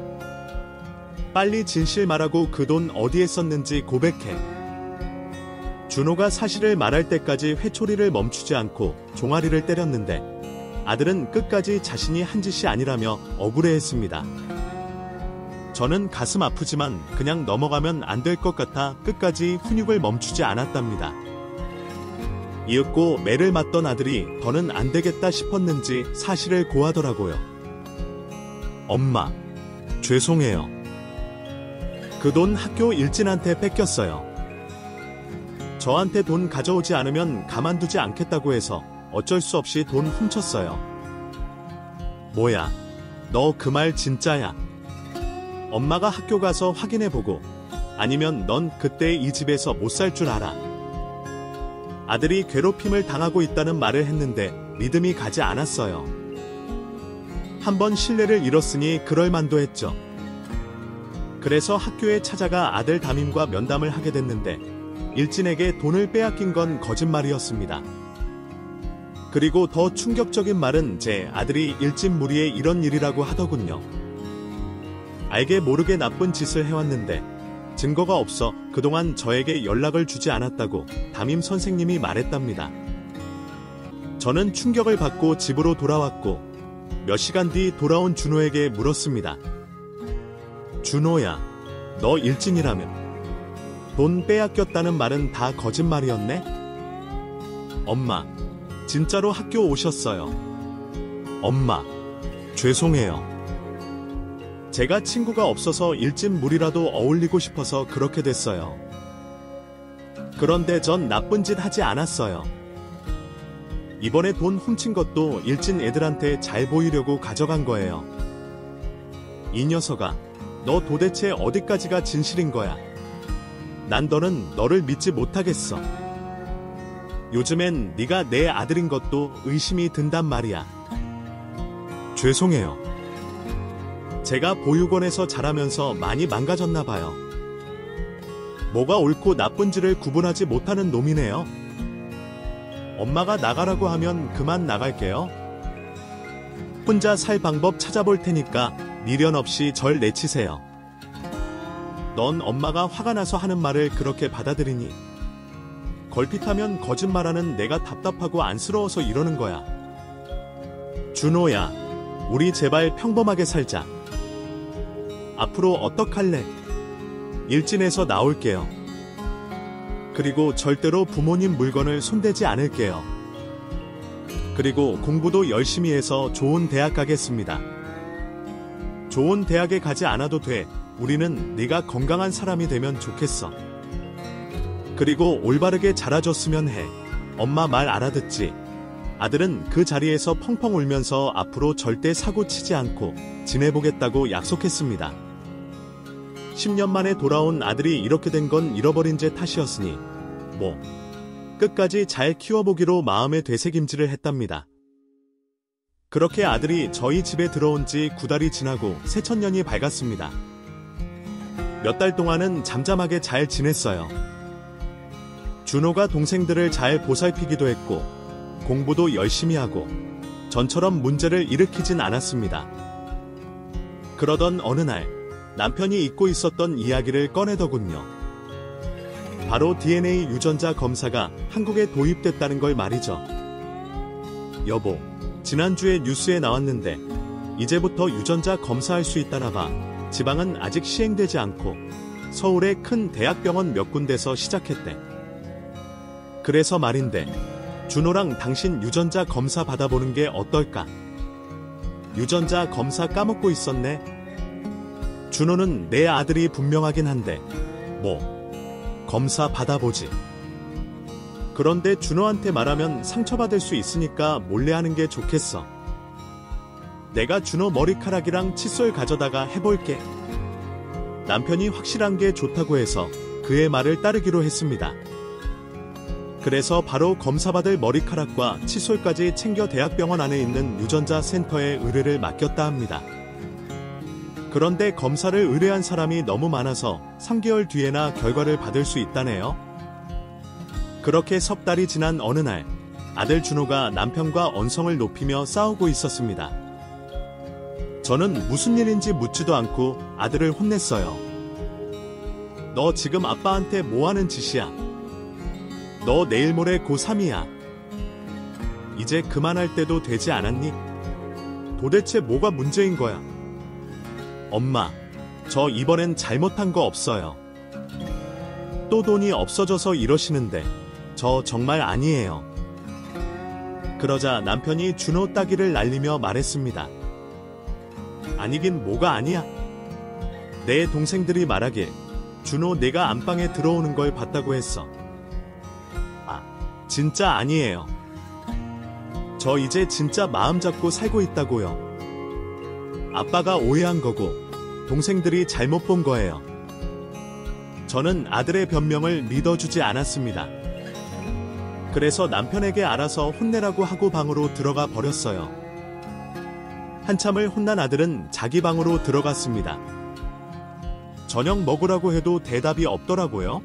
빨리 진실 말하고 그 돈 어디에 썼는지 고백해. 준호가 사실을 말할 때까지 회초리를 멈추지 않고 종아리를 때렸는데 아들은 끝까지 자신이 한 짓이 아니라며 억울해했습니다. 저는 가슴 아프지만 그냥 넘어가면 안 될 것 같아 끝까지 훈육을 멈추지 않았답니다. 이윽고 매를 맞던 아들이 더는 안 되겠다 싶었는지 사실을 고하더라고요. 엄마, 죄송해요. 그 돈 학교 일진한테 뺏겼어요. 저한테 돈 가져오지 않으면 가만두지 않겠다고 해서 어쩔 수 없이 돈 훔쳤어요. 뭐야, 너 그 말 진짜야? 엄마가 학교 가서 확인해보고 아니면 넌 그때 이 집에서 못 살 줄 알아. 아들이 괴롭힘을 당하고 있다는 말을 했는데 믿음이 가지 않았어요. 한번 신뢰를 잃었으니 그럴 만도 했죠. 그래서 학교에 찾아가 아들 담임과 면담을 하게 됐는데 일진에게 돈을 빼앗긴 건 거짓말이었습니다. 그리고 더 충격적인 말은 제 아들이 일진 무리에 이런 일이라고 하더군요. 알게 모르게 나쁜 짓을 해왔는데 증거가 없어 그동안 저에게 연락을 주지 않았다고 담임 선생님이 말했답니다. 저는 충격을 받고 집으로 돌아왔고 몇 시간 뒤 돌아온 준호에게 물었습니다. 준호야, 너 일진이라며? 돈 빼앗겼다는 말은 다 거짓말이었네? 엄마, 진짜로 학교 오셨어요. 엄마, 죄송해요. 제가 친구가 없어서 일진 무리라도 어울리고 싶어서 그렇게 됐어요. 그런데 전 나쁜 짓 하지 않았어요. 이번에 돈 훔친 것도 일진 애들한테 잘 보이려고 가져간 거예요. 이 녀석아, 너 도대체 어디까지가 진실인 거야? 난 더는 너를 믿지 못하겠어. 요즘엔 네가 내 아들인 것도 의심이 든단 말이야. 죄송해요. 제가 보육원에서 자라면서 많이 망가졌나 봐요. 뭐가 옳고 나쁜지를 구분하지 못하는 놈이네요. 엄마가 나가라고 하면 그만 나갈게요. 혼자 살 방법 찾아볼 테니까 미련 없이 절 내치세요. 넌 엄마가 화가 나서 하는 말을 그렇게 받아들이니? 걸핏하면 거짓말하는 내가 답답하고 안쓰러워서 이러는 거야. 준호야, 우리 제발 평범하게 살자. 앞으로 어떡할래? 일진에서 나올게요. 그리고 절대로 부모님 물건을 손대지 않을게요. 그리고 공부도 열심히 해서 좋은 대학 가겠습니다. 좋은 대학에 가지 않아도 돼. 우리는 네가 건강한 사람이 되면 좋겠어. 그리고 올바르게 자라줬으면 해. 엄마 말 알아듣지? 아들은 그 자리에서 펑펑 울면서 앞으로 절대 사고 치지 않고 지내보겠다고 약속했습니다. 10년 만에 돌아온 아들이 이렇게 된 건 잃어버린 제 탓이었으니 끝까지 잘 키워보기로 마음의 되새김질을 했답니다. 그렇게 아들이 저희 집에 들어온 지 9달이 지나고 새천년이 밝았습니다. 몇 달 동안은 잠잠하게 잘 지냈어요. 준호가 동생들을 잘 보살피기도 했고 공부도 열심히 하고 전처럼 문제를 일으키진 않았습니다. 그러던 어느 날 남편이 잊고 있었던 이야기를 꺼내더군요. 바로 DNA 유전자 검사가 한국에 도입됐다는 걸 말이죠. 여보, 지난주에 뉴스에 나왔는데 이제부터 유전자 검사할 수 있다나 봐. 지방은 아직 시행되지 않고 서울의 큰 대학병원 몇 군데서 시작했대. 그래서 말인데 준호랑 당신 유전자 검사 받아보는 게 어떨까? 유전자 검사 까먹고 있었네. 준호는 내 아들이 분명하긴 한데 검사 받아보지. 그런데 준호한테 말하면 상처받을 수 있으니까 몰래 하는 게 좋겠어. 내가 준호 머리카락이랑 칫솔 가져다가 해볼게. 남편이 확실한 게 좋다고 해서 그의 말을 따르기로 했습니다. 그래서 바로 검사받을 머리카락과 칫솔까지 챙겨 대학병원 안에 있는 유전자 센터에 의뢰를 맡겼다 합니다. 그런데 검사를 의뢰한 사람이 너무 많아서 3개월 뒤에나 결과를 받을 수 있다네요. 그렇게 석 달이 지난 어느 날 아들 준호가 남편과 언성을 높이며 싸우고 있었습니다. 저는 무슨 일인지 묻지도 않고 아들을 혼냈어요. 너 지금 아빠한테 뭐 하는 짓이야? 너 내일 모레 고3이야. 이제 그만할 때도 되지 않았니? 도대체 뭐가 문제인 거야? 엄마, 저 이번엔 잘못한 거 없어요. 또 돈이 없어져서 이러시는데 저 정말 아니에요. 그러자 남편이 준호 따기를 날리며 말했습니다. 아니긴 뭐가 아니야. 내 동생들이 말하길 준호 내가 안방에 들어오는 걸 봤다고 했어. 아, 진짜 아니에요. 저 이제 진짜 마음 잡고 살고 있다고요. 아빠가 오해한 거고 동생들이 잘못 본 거예요. 저는 아들의 변명을 믿어주지 않았습니다. 그래서 남편에게 알아서 혼내라고 하고 방으로 들어가 버렸어요. 한참을 혼난 아들은 자기 방으로 들어갔습니다. 저녁 먹으라고 해도 대답이 없더라고요.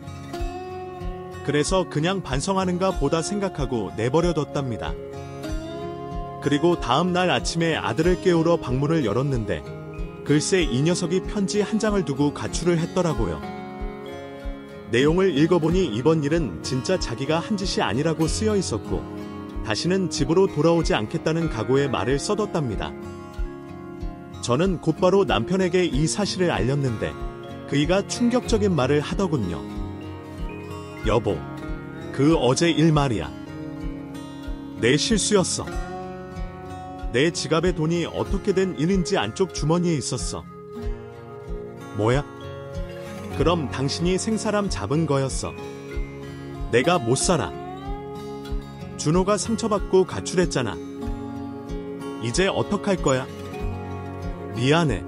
그래서 그냥 반성하는가 보다 생각하고 내버려뒀답니다. 그리고 다음 날 아침에 아들을 깨우러 방문을 열었는데 글쎄 이 녀석이 편지 한 장을 두고 가출을 했더라고요. 내용을 읽어보니 이번 일은 진짜 자기가 한 짓이 아니라고 쓰여 있었고 다시는 집으로 돌아오지 않겠다는 각오의 말을 써뒀답니다. 저는 곧바로 남편에게 이 사실을 알렸는데 그이가 충격적인 말을 하더군요. 여보, 그 어제 일 말이야. 내 실수였어. 내 지갑에 돈이 어떻게 된 일인지 안쪽 주머니에 있었어. 뭐야? 그럼 당신이 생사람 잡은 거였어. 내가 못 살아. 준호가 상처받고 가출했잖아. 이제 어떡할 거야? 미안해.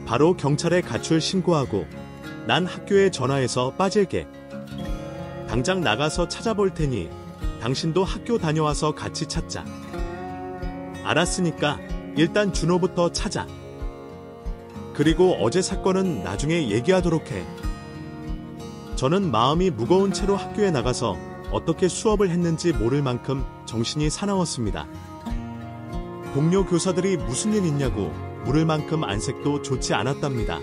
바로 경찰에 가출 신고하고 난 학교에 전화해서 빠질게. 당장 나가서 찾아볼 테니 당신도 학교 다녀와서 같이 찾자. 알았으니까 일단 준호부터 찾아. 그리고 어제 사건은 나중에 얘기하도록 해. 저는 마음이 무거운 채로 학교에 나가서 어떻게 수업을 했는지 모를 만큼 정신이 사나웠습니다. 동료 교사들이 무슨 일 있냐고 물을 만큼 안색도 좋지 않았답니다.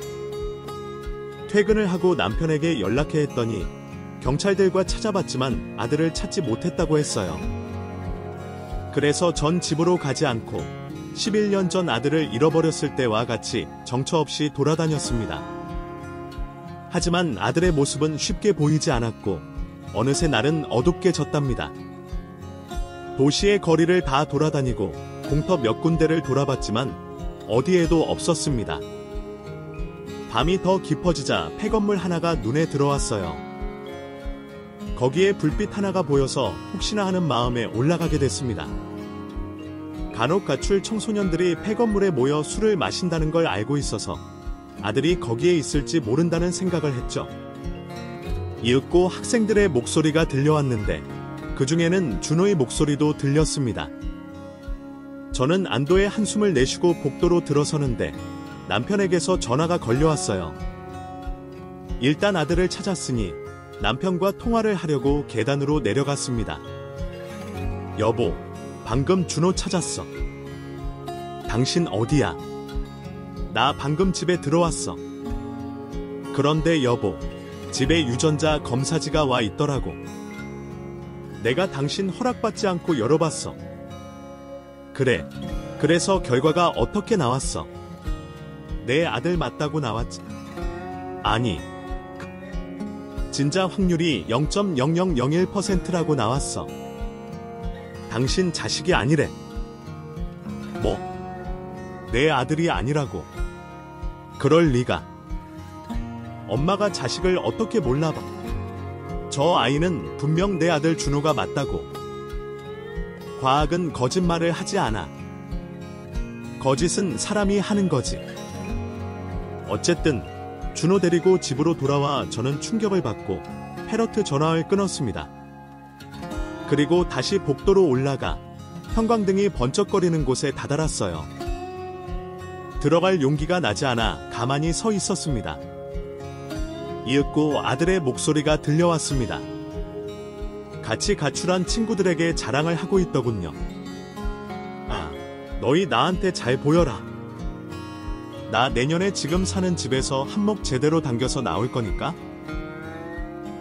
퇴근을 하고 남편에게 연락해 했더니 경찰들과 찾아봤지만 아들을 찾지 못했다고 했어요. 그래서 전 집으로 가지 않고 11년 전 아들을 잃어버렸을 때와 같이 정처 없이 돌아다녔습니다. 하지만 아들의 모습은 쉽게 보이지 않았고 어느새 날은 어둡게 졌답니다. 도시의 거리를 다 돌아다니고 공터 몇 군데를 돌아봤지만 어디에도 없었습니다. 밤이 더 깊어지자 폐건물 하나가 눈에 들어왔어요. 거기에 불빛 하나가 보여서 혹시나 하는 마음에 올라가게 됐습니다. 간혹 가출 청소년들이 폐건물에 모여 술을 마신다는 걸 알고 있어서 아들이 거기에 있을지 모른다는 생각을 했죠. 이윽고 학생들의 목소리가 들려왔는데 그 중에는 준호의 목소리도 들렸습니다. 저는 안도의 한숨을 내쉬고 복도로 들어서는데 남편에게서 전화가 걸려왔어요. 일단 아들을 찾았으니 남편과 통화를 하려고 계단으로 내려갔습니다. 여보, 방금 준호 찾았어. 당신 어디야? 나 방금 집에 들어왔어. 그런데 여보, 집에 유전자 검사지가 와 있더라고. 내가 당신 허락받지 않고 열어봤어. 그래, 그래서 결과가 어떻게 나왔어? 내 아들 맞다고 나왔지. 아니, 진짜 확률이 0.0001%라고 나왔어. 당신 자식이 아니래. 뭐? 내 아들이 아니라고. 그럴 리가. 엄마가 자식을 어떻게 몰라봐. 저 아이는 분명 내 아들 준호가 맞다고. 과학은 거짓말을 하지 않아. 거짓은 사람이 하는 거지. 어쨌든 준호 데리고 집으로 돌아와 저는 충격을 받고 페러트 전화를 끊었습니다. 그리고 다시 복도로 올라가 형광등이 번쩍거리는 곳에 다다랐어요. 들어갈 용기가 나지 않아 가만히 서 있었습니다. 이윽고 아들의 목소리가 들려왔습니다. 같이 가출한 친구들에게 자랑을 하고 있더군요. 아, 너희 나한테 잘 보여라. 나 내년에 지금 사는 집에서 한몫 제대로 당겨서 나올 거니까.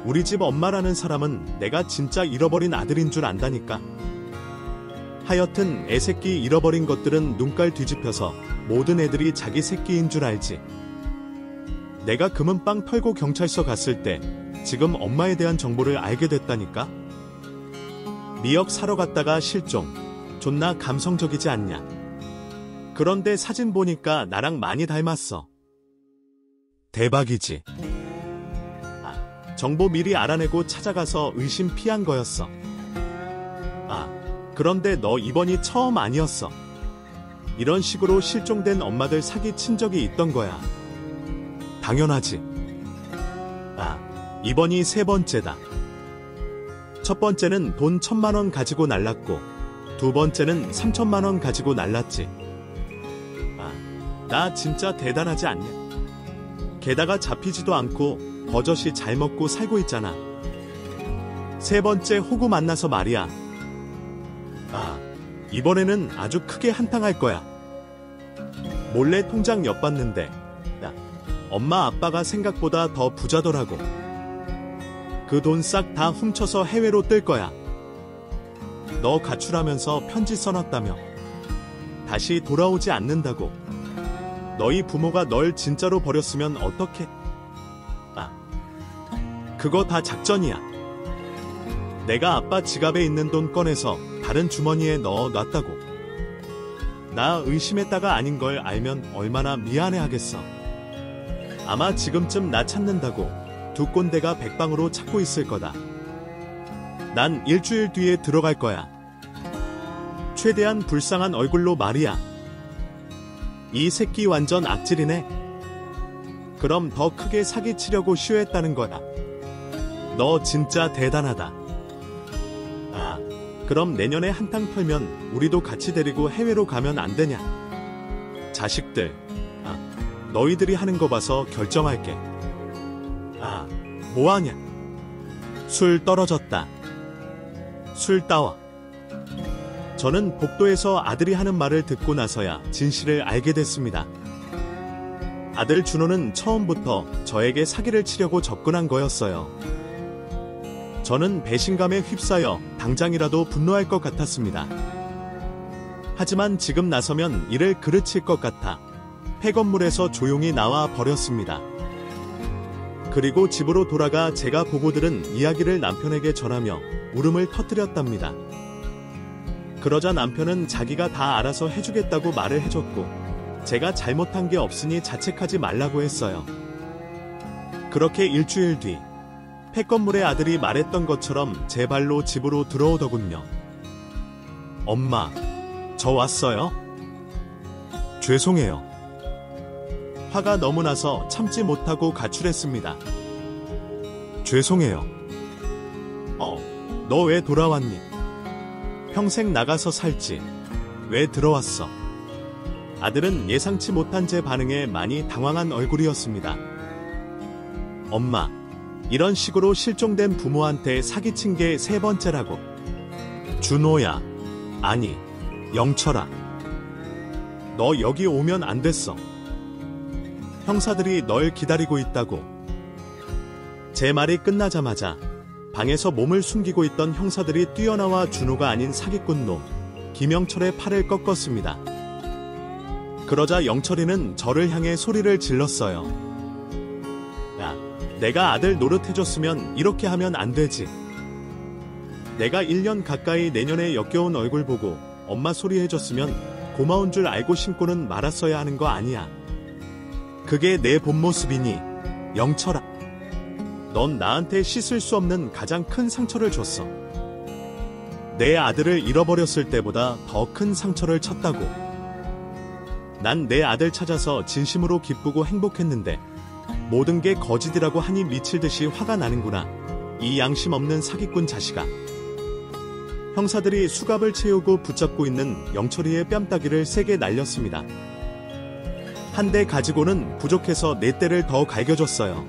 우리 집 엄마라는 사람은 내가 진짜 잃어버린 아들인 줄 안다니까. 하여튼 애새끼 잃어버린 것들은 눈깔 뒤집혀서 모든 애들이 자기 새끼인 줄 알지. 내가 금은빵 털고 경찰서 갔을 때 지금 엄마에 대한 정보를 알게 됐다니까. 미역 사러 갔다가 실종. 존나 감성적이지 않냐. 그런데 사진 보니까 나랑 많이 닮았어. 대박이지. 아, 정보 미리 알아내고 찾아가서 의심 피한 거였어. 아, 그런데 너 이번이 처음 아니었어. 이런 식으로 실종된 엄마들 사기친 적이 있던 거야. 당연하지. 아, 이번이 세 번째다. 첫 번째는 돈 1,000만 원 가지고 날랐고, 두 번째는 3,000만 원 가지고 날랐지. 아, 나 진짜 대단하지 않냐? 게다가 잡히지도 않고 버젓이 잘 먹고 살고 있잖아. 세 번째 호구 만나서 말이야. 아, 이번에는 아주 크게 한탕할 거야. 몰래 통장 엿봤는데 엄마 아빠가 생각보다 더 부자더라고. 그 돈 싹 다 훔쳐서 해외로 뜰 거야. 너 가출하면서 편지 써놨다며. 다시 돌아오지 않는다고. 너희 부모가 널 진짜로 버렸으면 어떡해? 아, 그거 다 작전이야. 내가 아빠 지갑에 있는 돈 꺼내서 다른 주머니에 넣어 놨다고. 나 의심했다가 아닌 걸 알면 얼마나 미안해하겠어. 아마 지금쯤 나 찾는다고 두 꼰대가 백방으로 찾고 있을 거다. 난 일주일 뒤에 들어갈 거야. 최대한 불쌍한 얼굴로 말이야. 이 새끼 완전 악질이네. 그럼 더 크게 사기치려고 쉬했다는 거야. 너 진짜 대단하다. 아, 그럼 내년에 한탕 털면 우리도 같이 데리고 해외로 가면 안 되냐? 자식들, 아, 너희들이 하는 거 봐서 결정할게. 아, 뭐하냐? 술 떨어졌다. 술 따와. 저는 복도에서 아들이 하는 말을 듣고 나서야 진실을 알게 됐습니다. 아들 준호는 처음부터 저에게 사기를 치려고 접근한 거였어요. 저는 배신감에 휩싸여 당장이라도 분노할 것 같았습니다. 하지만 지금 나서면 이를 그르칠 것 같아 폐건물에서 조용히 나와 버렸습니다. 그리고 집으로 돌아가 제가 보고 들은 이야기를 남편에게 전하며 울음을 터뜨렸답니다. 그러자 남편은 자기가 다 알아서 해주겠다고 말을 해줬고 제가 잘못한 게 없으니 자책하지 말라고 했어요. 그렇게 일주일 뒤 폐건물의 아들이 말했던 것처럼 제 발로 집으로 들어오더군요. 엄마, 저 왔어요? 죄송해요. 화가 너무 나서 참지 못하고 가출했습니다. 죄송해요. 너 왜 돌아왔니? 평생 나가서 살지. 왜 들어왔어? 아들은 예상치 못한 제 반응에 많이 당황한 얼굴이었습니다. 엄마, 이런 식으로 실종된 부모한테 사기친 게 3번째라고. 준호야. 아니, 영철아. 너 여기 오면 안 됐어. 형사들이 널 기다리고 있다고. 제 말이 끝나자마자 방에서 몸을 숨기고 있던 형사들이 뛰어나와 준호가 아닌 사기꾼 놈 김영철의 팔을 꺾었습니다. 그러자 영철이는 저를 향해 소리를 질렀어요. 야, 내가 아들 노릇해줬으면 이렇게 하면 안 되지. 내가 1년 가까이 내년에 역겨운 얼굴 보고 엄마 소리 해줬으면 고마운 줄 알고 신고는 말았어야 하는 거 아니야. 그게 내 본 모습이니, 영철아. 넌 나한테 씻을 수 없는 가장 큰 상처를 줬어. 내 아들을 잃어버렸을 때보다 더 큰 상처를 쳤다고. 난 내 아들 찾아서 진심으로 기쁘고 행복했는데 모든 게 거짓이라고 하니 미칠 듯이 화가 나는구나. 이 양심 없는 사기꾼 자식아. 형사들이 수갑을 채우고 붙잡고 있는 영철이의 뺨따기를 세게 날렸습니다. 한 대 가지고는 부족해서 4대를 더 갈겨줬어요.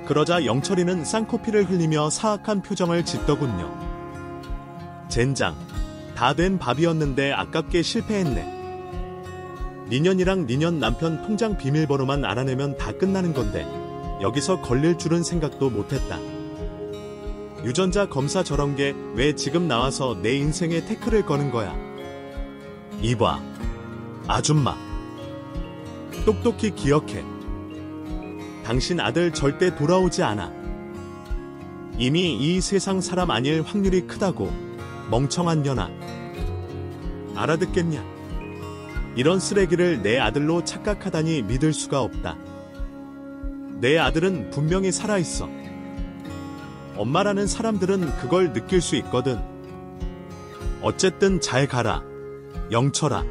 그러자 영철이는 쌍코피를 흘리며 사악한 표정을 짓더군요. 젠장, 다 된 밥이었는데 아깝게 실패했네. 니년이랑 니년 남편 통장 비밀번호만 알아내면 다 끝나는 건데 여기서 걸릴 줄은 생각도 못했다. 유전자 검사 저런 게 왜 지금 나와서 내 인생에 태클을 거는 거야. 이봐, 아줌마. 똑똑히 기억해. 당신 아들 절대 돌아오지 않아. 이미 이 세상 사람 아닐 확률이 크다고. 멍청한 년아. 알아듣겠냐? 이런 쓰레기를 내 아들로 착각하다니 믿을 수가 없다. 내 아들은 분명히 살아있어. 엄마라는 사람들은 그걸 느낄 수 있거든. 어쨌든 잘 가라, 영철아.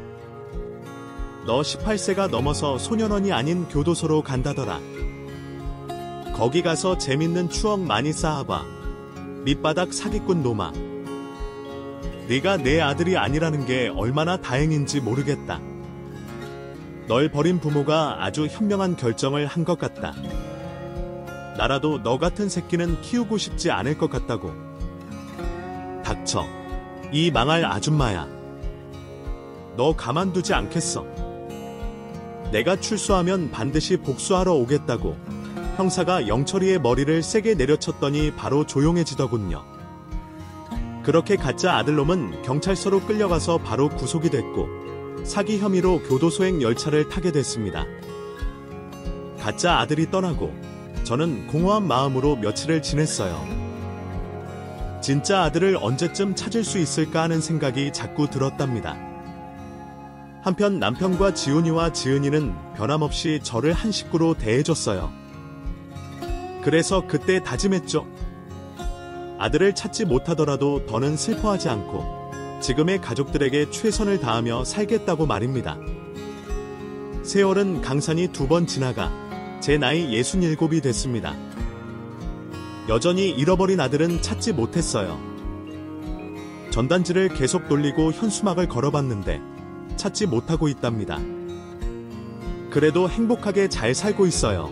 너 18세가 넘어서 소년원이 아닌 교도소로 간다더라. 거기 가서 재밌는 추억 많이 쌓아봐. 밑바닥 사기꾼 놈아. 네가 내 아들이 아니라는 게 얼마나 다행인지 모르겠다. 널 버린 부모가 아주 현명한 결정을 한 것 같다. 나라도 너 같은 새끼는 키우고 싶지 않을 것 같다고. 닥쳐. 이 망할 아줌마야. 너 가만두지 않겠어. 내가 출소하면 반드시 복수하러 오겠다고. 형사가 영철이의 머리를 세게 내려쳤더니 바로 조용해지더군요. 그렇게 가짜 아들놈은 경찰서로 끌려가서 바로 구속이 됐고 사기 혐의로 교도소행 열차를 타게 됐습니다. 가짜 아들이 떠나고 저는 공허한 마음으로 며칠을 지냈어요. 진짜 아들을 언제쯤 찾을 수 있을까 하는 생각이 자꾸 들었답니다. 한편 남편과 지훈이와 지은이는 변함없이 저를 한 식구로 대해줬어요. 그래서 그때 다짐했죠. 아들을 찾지 못하더라도 더는 슬퍼하지 않고 지금의 가족들에게 최선을 다하며 살겠다고 말입니다. 세월은 강산이 2번 지나가 제 나이 67이 됐습니다. 여전히 잃어버린 아들은 찾지 못했어요. 전단지를 계속 돌리고 현수막을 걸어봤는데 찾지 못하고 있답니다. 그래도 행복하게 잘 살고 있어요.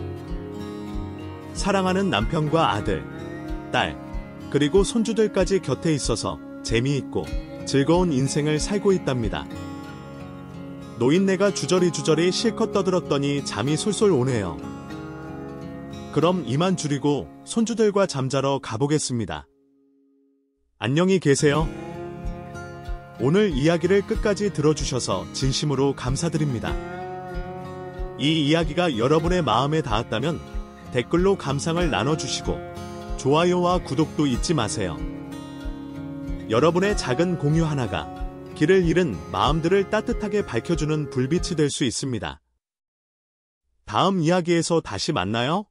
사랑하는 남편과 아들, 딸, 그리고 손주들까지 곁에 있어서 재미있고 즐거운 인생을 살고 있답니다. 노인네가 주저리 실컷 떠들었더니 잠이 솔솔 오네요. 그럼 이만 줄이고 손주들과 잠자러 가보겠습니다. 안녕히 계세요. 오늘 이야기를 끝까지 들어주셔서 진심으로 감사드립니다. 이 이야기가 여러분의 마음에 닿았다면 댓글로 감상을 나눠주시고 좋아요와 구독도 잊지 마세요. 여러분의 작은 공유 하나가 길을 잃은 마음들을 따뜻하게 밝혀주는 불빛이 될 수 있습니다. 다음 이야기에서 다시 만나요.